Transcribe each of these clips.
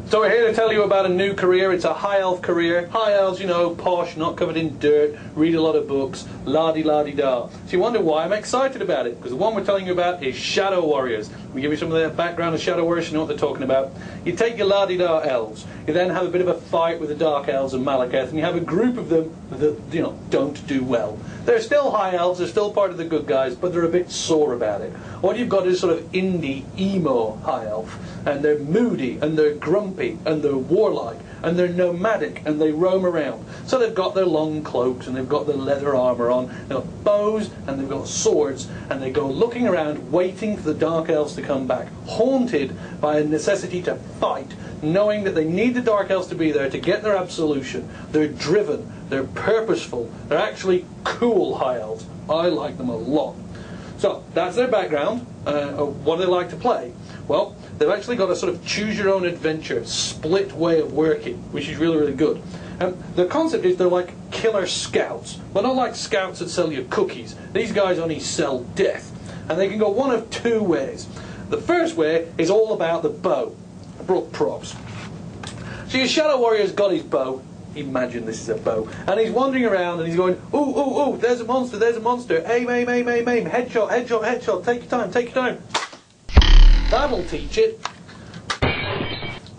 So we're here to tell you about a new career. It's a high elf career. High elves, you know, posh, not covered in dirt, read a lot of books, la-di-la-di-da. So you wonder why I'm excited about it, because the one we're telling you about is Shadow Warriors. We give you some of the background of Shadow Warriors, you know what they're talking about. You take your la-di-da elves, you then have a bit of a fight with the Dark Elves and Malekith, and you have a group of them that, you know, don't do well. They're still high elves, they're still part of the good guys, but they're a bit sore about it. What you've got is sort of indie, emo high elf, and they're moody, and they're grumpy, and they're warlike, and they're nomadic, and they roam around. So they've got their long cloaks, and they've got their leather armour on, they've got bows, and they've got swords, and they go looking around, waiting for the Dark Elves to come back, haunted by a necessity to fight, knowing that they need the Dark Elves to be there to get their absolution. They're driven, they're purposeful, they're actually cool high elves. I like them a lot. So, that's their background. What do they like to play? Well, they've actually got a sort of choose-your-own-adventure, split way of working, which is really, really good. The concept is they're like killer scouts. But not like scouts that sell you cookies. These guys only sell death. And they can go one of two ways. The first way is all about the bow. I brought props. So your Shadow Warrior's got his bow. Imagine this is a bow. And he's wandering around and he's going, ooh, ooh, ooh, there's a monster, there's a monster. Aim, aim, aim, aim, aim. Headshot, headshot, headshot. Take your time, take your time. That'll teach it.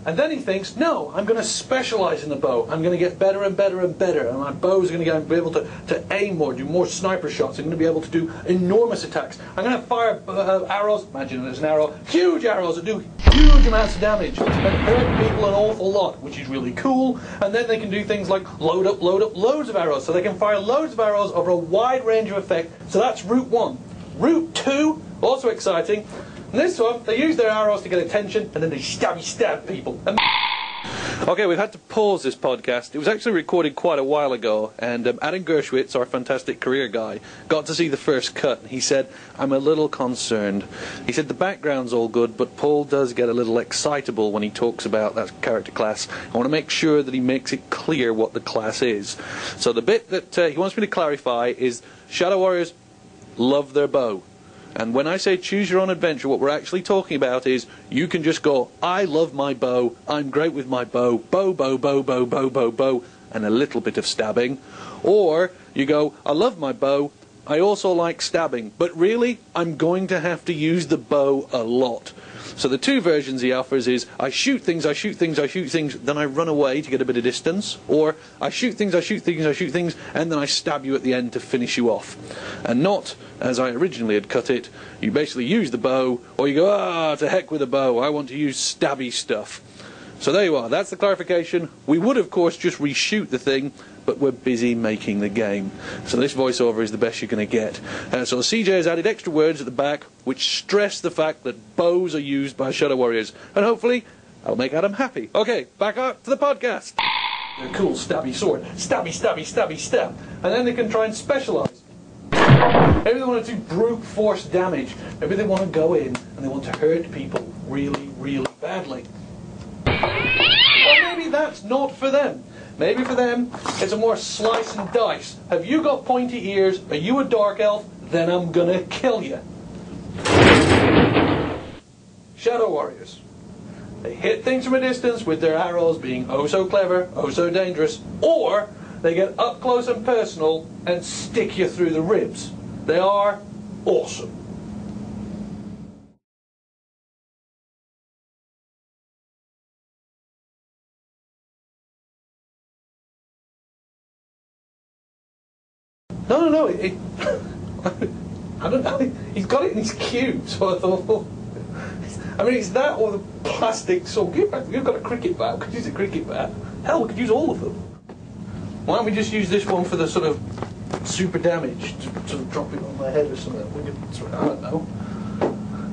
And then he thinks, no, I'm going to specialise in the bow. I'm going to get better and better and better. And my bow's going to be able to aim more, do more sniper shots. I'm going to be able to do enormous attacks. I'm going to fire arrows. Imagine there's an arrow. Huge arrows that do huge amounts of damage. And hurt people an awful lot, which is really cool. And then they can do things like load up loads of arrows. So they can fire loads of arrows over a wide range of effect. So that's route one. Route two, also exciting. And this one, they use their arrows to get attention, and then they stab people. Okay, we've had to pause this podcast. It was actually recorded quite a while ago, and Adam Gershwitz, our fantastic career guy, got to see the first cut. He said, I'm a little concerned. He said the background's all good, but Paul does get a little excitable when he talks about that character class. I want to make sure that he makes it clear what the class is. So the bit that he wants me to clarify is Shadow Warriors love their bow. And when I say choose your own adventure, what we're actually talking about is you can just go, I love my bow, I'm great with my bow, bow, bow, bow, bow, bow, bow, bow, and a little bit of stabbing. Or you go, I love my bow, I also like stabbing, but really, I'm going to have to use the bow a lot. So the two versions he offers is, I shoot things, I shoot things, I shoot things, then I run away to get a bit of distance. Or, I shoot things, I shoot things, I shoot things, and then I stab you at the end to finish you off. And not, as I originally had cut it, you basically use the bow, or you go, to heck with the bow, I want to use stabby stuff. So there you are, that's the clarification. We would, of course, just reshoot the thing, but we're busy making the game. So this voiceover is the best you're going to get. So CJ has added extra words at the back, which stress the fact that bows are used by Shadow Warriors. And hopefully, I'll make Adam happy. Okay, back up to the podcast. A cool stabby sword. Stabby, stabby, stabby, stab. And then they can try and specialise. Maybe they want to do brute force damage. Maybe they want to go in and they want to hurt people really, really badly. Or maybe that's not for them. Maybe for them, it's a more slice and dice. Have you got pointy ears? Are you a dark elf? Then I'm gonna kill you. Shadow Warriors. They hit things from a distance with their arrows being oh so clever, oh so dangerous. Or they get up close and personal and stick you through the ribs. They are awesome. No, I don't know, he's got it in his cube, so I thought, I mean, it's that or the plastic sword. You've got a cricket bat, we could use a cricket bat. Hell, we could use all of them. Why don't we just use this one for the sort of super damage, to sort of drop it on my head or something? We could, I don't know.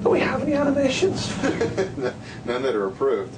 Do we have any animations? None that are approved.